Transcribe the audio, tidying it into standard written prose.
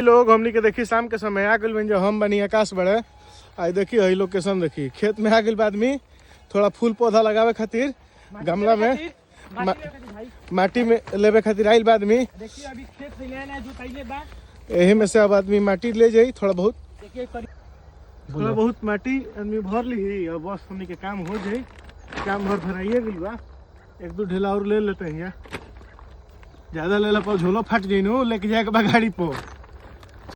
लोग हमनी के देखी शाम के समय आ गए जो हम बनी आकाश बड़े आई देखी हई लोकेशन देखी खेत में आ गए आदमी थोड़ा फूल पौधा लगावे खातिर गमला में माटी में लेवे खातिर आइल आदमी यही में से अब आदमी माटी ले जाई थोड़ा बहुत माटी आदमी भर ली और बस हमनी के काम हो जाई काम भर भराइए गई बा एक दो ढेला और ले लेते हैं ज्यादा ले ला झोलो फट जाई नो लेके जाए के बा गाड़ी पर।